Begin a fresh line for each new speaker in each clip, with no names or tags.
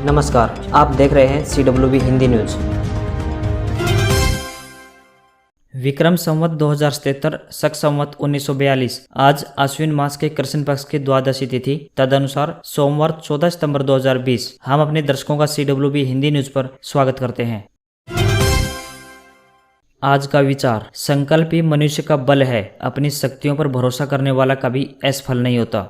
नमस्कार, आप देख रहे हैं CWB हिंदी न्यूज। विक्रम संवत 2077 शक संवत 1942 आज आश्विन मास के कृष्ण पक्ष की द्वादशी तिथि तदनुसार सोमवार 14 सितंबर 2020। हम अपने दर्शकों का CWB हिंदी न्यूज पर स्वागत करते हैं। आज का विचार, संकल्प ही मनुष्य का बल है, अपनी शक्तियों पर भरोसा करने वाला कभी असफल नहीं होता।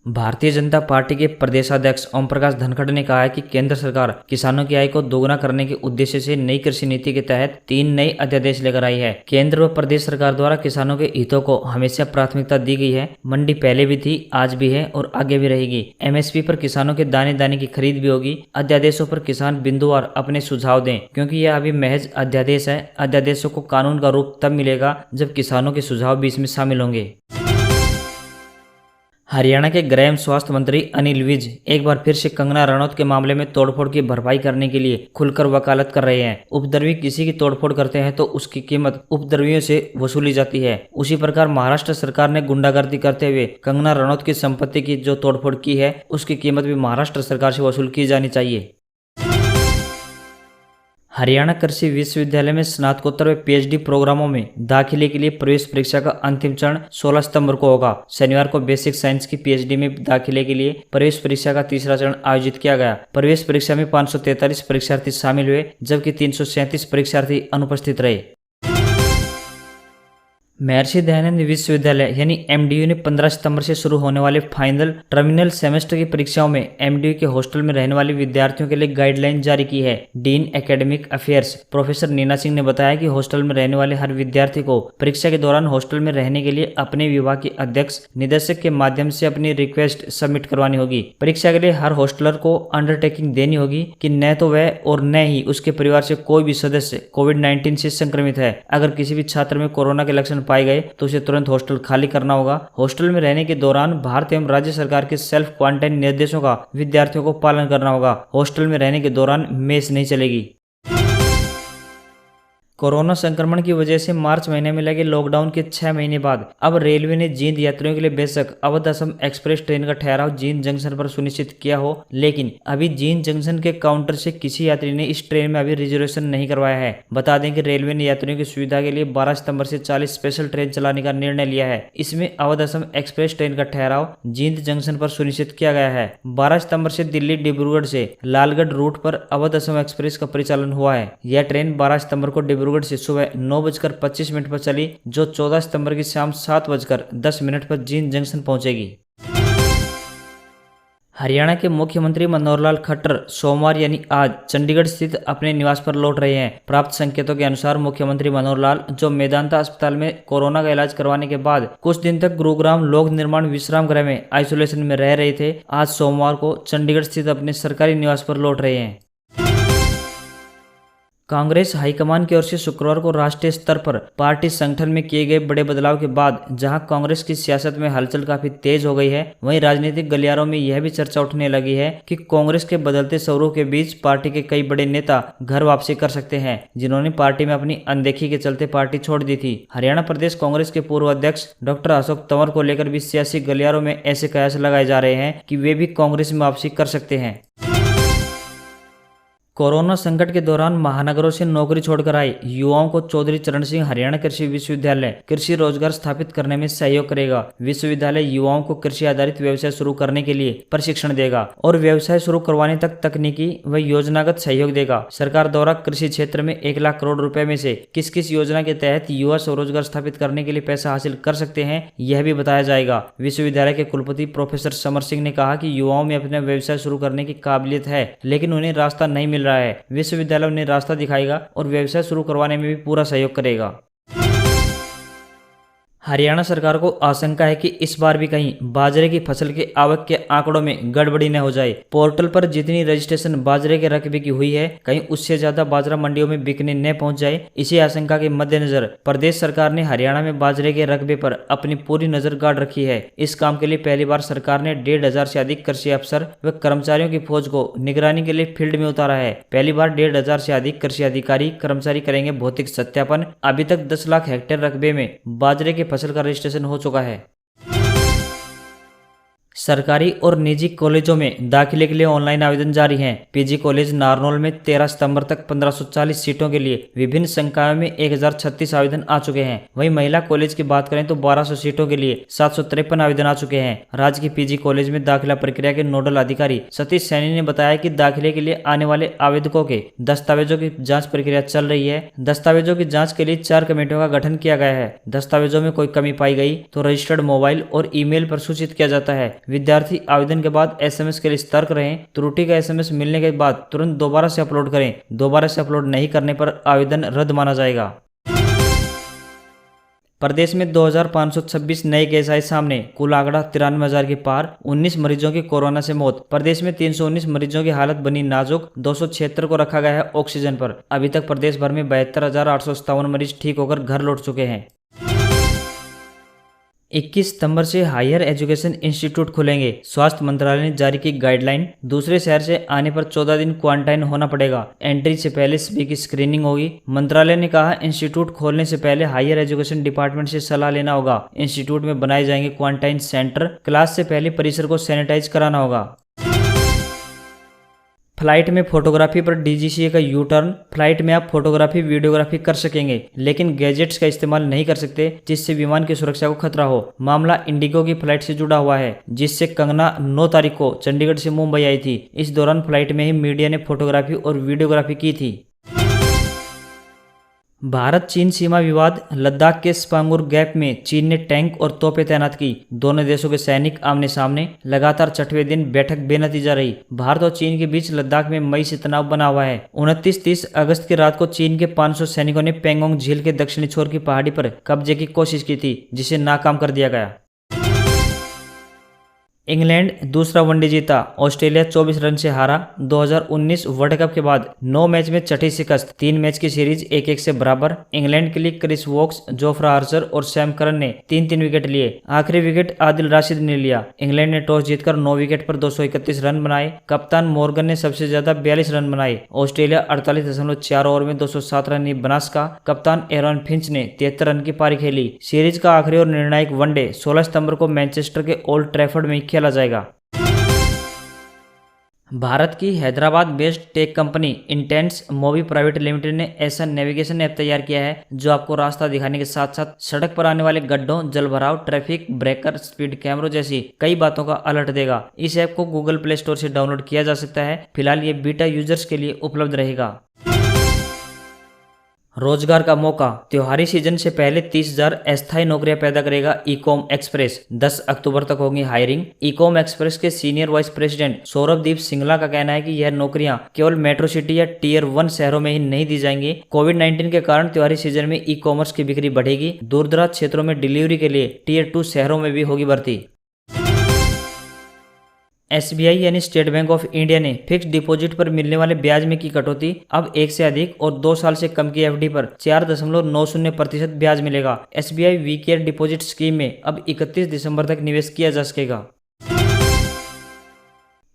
भारतीय जनता पार्टी के प्रदेशाध्यक्ष ओम प्रकाश धनखड़ ने कहा है कि केंद्र सरकार किसानों की आय को दोगुना करने के उद्देश्य से नई कृषि नीति के तहत 3 नए अध्यादेश लेकर आई है। केंद्र व प्रदेश सरकार द्वारा किसानों के हितों को हमेशा प्राथमिकता दी गई है। मंडी पहले भी थी, आज भी है और आगे भी रहेगी। MSP पर किसानों के दाने दाने की खरीद भी होगी। अध्यादेशों पर किसान बिंदुवार अपने सुझाव दें, क्योंकि यह अभी महज अध्यादेश है। अध्यादेशों को कानून का रूप तब मिलेगा जब किसानों के सुझाव भी इसमें शामिल होंगे। हरियाणा के गृह एवं स्वास्थ्य मंत्री अनिल विज एक बार फिर से कंगना रनौत के मामले में तोड़फोड़ की भरपाई करने के लिए खुलकर वकालत कर रहे हैं। उपद्रवी किसी की तोड़फोड़ करते हैं तो उसकी कीमत उपद्रवियों से वसूली जाती है। उसी प्रकार महाराष्ट्र सरकार ने गुंडागर्दी करते हुए कंगना रनौत की संपत्ति की जो तोड़फोड़ की है, उसकी कीमत भी महाराष्ट्र सरकार से वसूल की जानी चाहिए। हरियाणा कृषि विश्वविद्यालय में स्नातकोत्तर व PhD प्रोग्रामों में दाखिले के लिए प्रवेश परीक्षा का अंतिम चरण 16 सितंबर को होगा। शनिवार को बेसिक साइंस की PhD में दाखिले के लिए प्रवेश परीक्षा का तीसरा चरण आयोजित किया गया। प्रवेश परीक्षा में 543 परीक्षार्थी शामिल हुए, जबकि 337 परीक्षार्थी अनुपस्थित रहे। महर्षि दयानंद विश्वविद्यालय यानी MDU ने 15 सितंबर से शुरू होने वाले फाइनल टर्मिनल सेमेस्टर की परीक्षाओं में MDU के हॉस्टल में रहने वाले विद्यार्थियों के लिए गाइडलाइन जारी की है। Dean academic affairs professor Neena Singh ने बताया कि हॉस्टल में रहने वाले हर विद्यार्थी को परीक्षा के दौरान हॉस्टल में रहने के लिए अपने विभाग के अध्यक्ष निदेशक के माध्यम से अपनी रिक्वेस्ट सबमिट करवानी होगी। परीक्षा के लिए हर हॉस्टलर को अंडरटेकिंग देनी होगी कि न तो वह और न ही उसके परिवार से कोई भी सदस्य कोविड-19 से संक्रमित है। अगर किसी भी छात्र में कोरोना के लक्षण पाए गए तो उसे तुरंत हॉस्टल खाली करना होगा। हॉस्टल में रहने के दौरान भारत एवं राज्य सरकार के सेल्फ क्वारंटाइन निर्देशों का विद्यार्थियों को पालन करना होगा। हॉस्टल में रहने के दौरान मेस नहीं चलेगी। कोरोना संक्रमण की वजह से मार्च महीने में लगे लॉकडाउन के 6 महीने बाद अब रेलवे ने जींद यात्रियों के लिए बेशक अवध असम एक्सप्रेस ट्रेन का ठहराव जींद जंक्शन पर सुनिश्चित किया हो, लेकिन अभी जींद जंक्शन के काउंटर से किसी यात्री ने इस ट्रेन में अभी रिजर्वेशन नहीं करवाया है। बता दें कि रेलवे ने यात्रियों की सुविधा के लिए 12 सितंबर से 40 स्पेशल ट्रेन चलाने का निर्णय लिया है। इसमें अवध असम एक्सप्रेस ट्रेन का ठहराव जींद जंक्शन पर सुनिश्चित किया गया है। 12 सितंबर से दिल्ली डिब्रूगढ़ से लालगढ़ रूट पर अवध असम एक्सप्रेस का परिचालन हुआ है। यह ट्रेन 12 सितंबर को डिब्रूगढ़ से सुबह 9:25 पर चली, जो 14 सितंबर की शाम 7:10 पर जींद जंक्शन पहुंचेगी। हरियाणा के मुख्यमंत्री मनोहर लाल खट्टर सोमवार यानी आज चंडीगढ़ स्थित अपने निवास पर लौट रहे हैं। प्राप्त संकेतों के अनुसार मुख्यमंत्री मनोहर लाल, जो मेदांता अस्पताल में कोरोना का इलाज करवाने के बाद कुछ दिन तक गुरुग्राम लोक निर्माण विश्राम गृह में आइसोलेशन में रह रहे थे, आज सोमवार को चंडीगढ़ स्थित अपने सरकारी निवास पर लौट रहे हैं। कांग्रेस हाईकमान की ओर से शुक्रवार को राष्ट्रीय स्तर पर पार्टी संगठन में किए गए बड़े बदलाव के बाद जहां कांग्रेस की सियासत में हलचल काफी तेज हो गई है, वहीं राजनीतिक गलियारों में यह भी चर्चा उठने लगी है कि कांग्रेस के बदलते स्वरूप के बीच पार्टी के कई बड़े नेता घर वापसी कर सकते हैं, जिन्होंने पार्टी में अपनी अनदेखी के चलते पार्टी छोड़ दी थी। हरियाणा प्रदेश कांग्रेस के पूर्व अध्यक्ष डॉक्टर अशोक तंवर को लेकर भी सियासी गलियारों में ऐसे कयास लगाए जा रहे हैं कि वे भी कांग्रेस में वापसी कर सकते हैं। कोरोना संकट के दौरान महानगरों से नौकरी छोड़कर आए युवाओं को चौधरी चरण सिंह हरियाणा कृषि विश्वविद्यालय कृषि रोजगार स्थापित करने में सहयोग करेगा। विश्वविद्यालय युवाओं को कृषि आधारित व्यवसाय शुरू करने के लिए प्रशिक्षण देगा और व्यवसाय शुरू करवाने तक तकनीकी व योजनागत सहयोग देगा। सरकार द्वारा कृषि क्षेत्र में 1 लाख करोड़ रुपए में से किस किस योजना के तहत युवा स्वरोजगार स्थापित करने के लिए पैसा हासिल कर सकते हैं, यह भी बताया जाएगा। विश्वविद्यालय के कुलपति प्रोफेसर समर सिंह ने कहा कि युवाओं में अपना व्यवसाय शुरू करने की काबिलियत है, लेकिन उन्हें रास्ता नहीं मिल रहा है। विश्वविद्यालय उन्हें रास्ता दिखाएगा और व्यवसाय शुरू करवाने में भी पूरा सहयोग करेगा। हरियाणा सरकार को आशंका है कि इस बार भी कहीं बाजरे की फसल के आवक के आंकड़ों में गड़बड़ी न हो जाए। पोर्टल पर जितनी रजिस्ट्रेशन बाजरे के रकबे की हुई है, कहीं उससे ज्यादा बाजरा मंडियों में बिकने न पहुंच जाए। इसी आशंका के मद्देनजर प्रदेश सरकार ने हरियाणा में बाजरे के रकबे पर अपनी पूरी नजर गाड़ रखी है। इस काम के लिए पहली बार सरकार ने 1,500 से अधिक कृषि अफसर व कर्मचारियों की फौज को निगरानी के लिए फील्ड में उतारा है। पहली बार 1,500 से अधिक कृषि अधिकारी कर्मचारी करेंगे भौतिक सत्यापन। अभी तक 10 लाख हेक्टेयर रकबे में बाजरे के फसल का रजिस्ट्रेशन हो चुका है। सरकारी और निजी कॉलेजों में दाखिले के लिए ऑनलाइन आवेदन जारी हैं। पीजी कॉलेज नारनौल में 13 सितंबर तक 1540 सीटों के लिए विभिन्न संकायों में 1036 आवेदन आ चुके हैं। वहीं महिला कॉलेज की बात करें तो 1200 सीटों के लिए 753 आवेदन आ चुके हैं। राज्य की पीजी कॉलेज में दाखिला प्रक्रिया के नोडल अधिकारी सतीश सैनी ने बताया कि दाखिले के लिए आने वाले आवेदकों के दस्तावेजों की जाँच प्रक्रिया चल रही है। दस्तावेजों की जाँच के लिए 4 कमेटियों का गठन किया गया है। दस्तावेजों में कोई कमी पाई गई तो रजिस्टर्ड मोबाइल और ईमेल पर सूचित किया जाता है। विद्यार्थी आवेदन के बाद एसएमएस के लिए सतर्क रहें। त्रुटि का एसएमएस मिलने के बाद तुरंत दोबारा से अपलोड करें। दोबारा से अपलोड नहीं करने पर आवेदन रद्द माना जाएगा। प्रदेश में 2526 नए केस आए सामने, कुल आंकड़ा 93,000 के पार। 19 मरीजों की कोरोना से मौत। प्रदेश में 319 मरीजों की हालत बनी नाजुक। 276 को रखा गया है ऑक्सीजन पर। अभी तक प्रदेश भर में 72,857 मरीज ठीक होकर घर लौट चुके हैं। 21 सितंबर से हायर एजुकेशन इंस्टीट्यूट खुलेंगे। स्वास्थ्य मंत्रालय ने जारी की गाइडलाइन। दूसरे शहर से आने पर 14 दिन क्वारंटाइन होना पड़ेगा। एंट्री से पहले सभी की स्क्रीनिंग होगी। मंत्रालय ने कहा, इंस्टीट्यूट खोलने से पहले हायर एजुकेशन डिपार्टमेंट से सलाह लेना होगा। इंस्टीट्यूट में बनाए जाएंगे क्वारंटाइन सेंटर। क्लास से पहले परिसर को सैनिटाइज कराना होगा। फ्लाइट में फोटोग्राफी पर डीजीसीए का यू टर्न। फ्लाइट में आप फोटोग्राफी वीडियोग्राफी कर सकेंगे, लेकिन गैजेट्स का इस्तेमाल नहीं कर सकते जिससे विमान की सुरक्षा को खतरा हो। मामला इंडिगो की फ्लाइट से जुड़ा हुआ है, जिससे कंगना 9 तारीख को चंडीगढ़ से मुंबई आई थी। इस दौरान फ्लाइट में ही मीडिया ने फोटोग्राफी और वीडियोग्राफी की थी। भारत चीन सीमा विवाद। लद्दाख के स्पांगुर गैप में चीन ने टैंक और तोपें तैनात की। दोनों देशों के सैनिक आमने सामने। लगातार 6वें दिन बैठक बेनतीजा रही। भारत और चीन के बीच लद्दाख में मई से तनाव बना हुआ है। 29-30 अगस्त की रात को चीन के 500 सैनिकों ने पेंगोंग झील के दक्षिणी छोर की पहाड़ी पर कब्जे की कोशिश की थी, जिसे नाकाम कर दिया गया। इंग्लैंड दूसरा वनडे जीता। ऑस्ट्रेलिया 24 रन से हारा। 2019 वर्ल्ड कप के बाद 9 मैच में छठी शिकस्त। 3 मैच की सीरीज 1-1 से बराबर। इंग्लैंड के लिए क्रिस वोक्स, जोफ्रा आर्चर और सैम करन ने 3-3 विकेट लिए। आखिरी विकेट आदिल राशिद ने लिया। इंग्लैंड ने टॉस जीतकर 9 विकेट पर 231 रन बनाए। कप्तान मॉर्गन ने सबसे ज्यादा 42 रन बनाए। ऑस्ट्रेलिया 48.4 ओवर में 207 रन बनास का। कप्तान एरॉन फिंच ने 73 रन की पारी खेली। सीरीज का आखिरी और निर्णायक वनडे 16 सितंबर को मैनचेस्टर के ओल्ड ट्रैफर्ड में खेला जाएगा। भारत की Hyderabad based tech company Intense Mobi private limited ने ऐसा नेविगेशन ऐप तैयार किया है जो आपको रास्ता दिखाने के साथ साथ सड़क पर आने वाले गड्ढों, जलभराव, ट्रैफिक, ब्रेकर, स्पीड कैमरों जैसी कई बातों का अलर्ट देगा। इस ऐप को गूगल प्ले स्टोर से डाउनलोड किया जा सकता है। फिलहाल ये बीटा यूजर्स के लिए उपलब्ध रहेगा। रोजगार का मौका। त्योहारी सीजन से पहले 30,000 अस्थायी नौकरियां पैदा करेगा ईकॉम एक्सप्रेस। 10 अक्टूबर तक होगी हायरिंग। ईकॉम एक्सप्रेस के सीनियर वाइस प्रेसिडेंट सौरभदीप सिंगला का कहना है कि यह नौकरियां केवल मेट्रो सिटी या टियर 1 शहरों में ही नहीं दी जाएंगी। कोविड-19 के कारण त्योहारी सीजन में ई कॉमर्स की बिक्री बढ़ेगी। दूरदराज क्षेत्रों में डिलीवरी के लिए टियर 2 शहरों में भी होगी भर्ती। एसबीआई यानी स्टेट बैंक ऑफ इंडिया ने फिक्स्ड डिपॉजिट पर मिलने वाले ब्याज में की कटौती। अब 1 से अधिक और 2 साल से कम की एफडी पर 4.90% ब्याज मिलेगा। SBI we care deposit scheme में अब 31 दिसंबर तक निवेश किया जा सकेगा।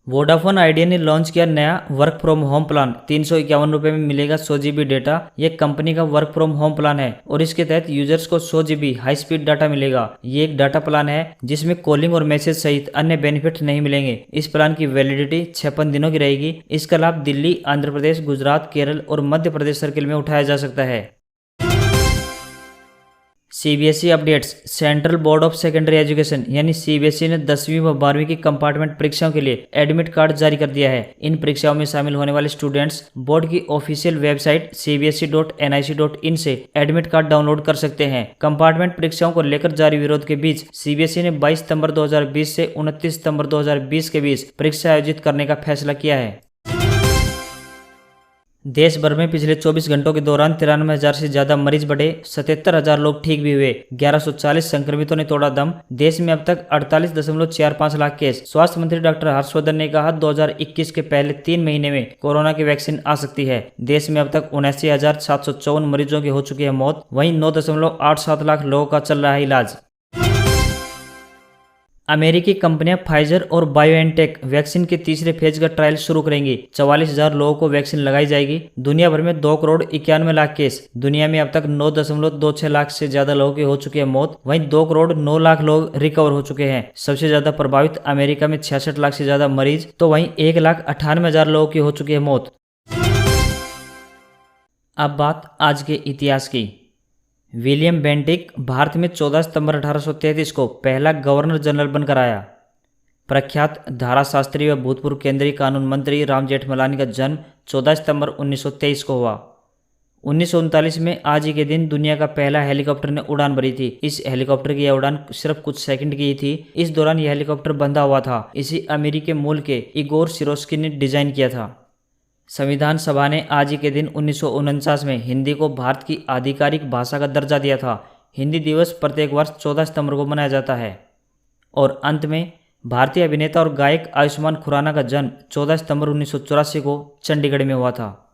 वोडाफोन आइडिया ने लॉन्च किया नया वर्क फ्रॉम होम प्लान। 351 रुपये में मिलेगा 100 GB डेटा। यह कंपनी का वर्क फ्रॉम होम प्लान है और इसके तहत यूजर्स को 100 GB हाई स्पीड डाटा मिलेगा। ये एक डाटा प्लान है जिसमें कॉलिंग और मैसेज सहित अन्य बेनिफिट नहीं मिलेंगे। इस प्लान की वैलिडिटी 56 दिनों की रहेगी। इसका लाभ दिल्ली, आंध्र प्रदेश, गुजरात, केरल और मध्य प्रदेश सर्किल में उठाया जा सकता है। CBSE updates. Central board of secondary education यानी सीबीएसई ने 10वीं व 12वीं की कंपार्टमेंट परीक्षाओं के लिए एडमिट कार्ड जारी कर दिया है। इन परीक्षाओं में शामिल होने वाले स्टूडेंट्स बोर्ड की ऑफिशियल वेबसाइट cbse.nic.in से एडमिट कार्ड डाउनलोड कर सकते हैं। कंपार्टमेंट परीक्षाओं को लेकर जारी विरोध के बीच सीबीएसई ने 22 सितंबर 2020 से 29 सितंबर 2020 के बीच परीक्षा आयोजित करने का फैसला किया है। देश भर में पिछले 24 घंटों के दौरान 93,000 से ज्यादा मरीज बढ़े। 77,000 लोग ठीक भी हुए। 1140 संक्रमितों ने तोड़ा दम। देश में अब तक 48.45 लाख केस। स्वास्थ्य मंत्री डॉक्टर हर्षवर्धन ने कहा 2021 के पहले 3 महीने में कोरोना की वैक्सीन आ सकती है। देश में अब तक 79,754 मरीजों की हो चुकी है मौत। वहीं 9.87 लाख लोगों का चल रहा है इलाज। अमेरिकी कंपनियां फाइजर और बायोएनटेक वैक्सीन के तीसरे फेज का ट्रायल शुरू करेंगी। 44,000 लोगों को वैक्सीन लगाई जाएगी। दुनिया भर में 2,91,00,000 केस। दुनिया में अब तक 9.26 लाख से ज्यादा लोगों की हो चुकी है मौत। वहीं 2,09,00,000 लोग रिकवर हो चुके हैं। सबसे ज्यादा प्रभावित अमेरिका में 66 लाख से ज्यादा मरीज, तो वहीं 1,98,000 लोगों की हो चुकी है मौत। अब बात आज के इतिहास की। विलियम बेंटिक भारत में 14 सितंबर 1833 को पहला गवर्नर जनरल बनकर आया। प्रख्यात धाराशास्त्री व भूतपूर्व केंद्रीय कानून मंत्री राम जेठमलानी का जन्म 14 सितंबर 1923 को हुआ। 1939 में आज ही के दिन दुनिया का पहला हेलीकॉप्टर ने उड़ान भरी थी। इस हेलीकॉप्टर की यह उड़ान सिर्फ कुछ सेकंड की ही थी। इस दौरान यह हेलीकॉप्टर बंधा हुआ था। इसी अमेरिकी मूल के इगोर सिरोस्की ने डिजाइन किया था। संविधान सभा ने आज ही के दिन 1949 में हिंदी को भारत की आधिकारिक भाषा का दर्जा दिया था। हिंदी दिवस प्रत्येक वर्ष 14 सितंबर को मनाया जाता है। और अंत में भारतीय अभिनेता और गायक आयुष्मान खुराना का जन्म 14 सितंबर 1984 को चंडीगढ़ में हुआ था।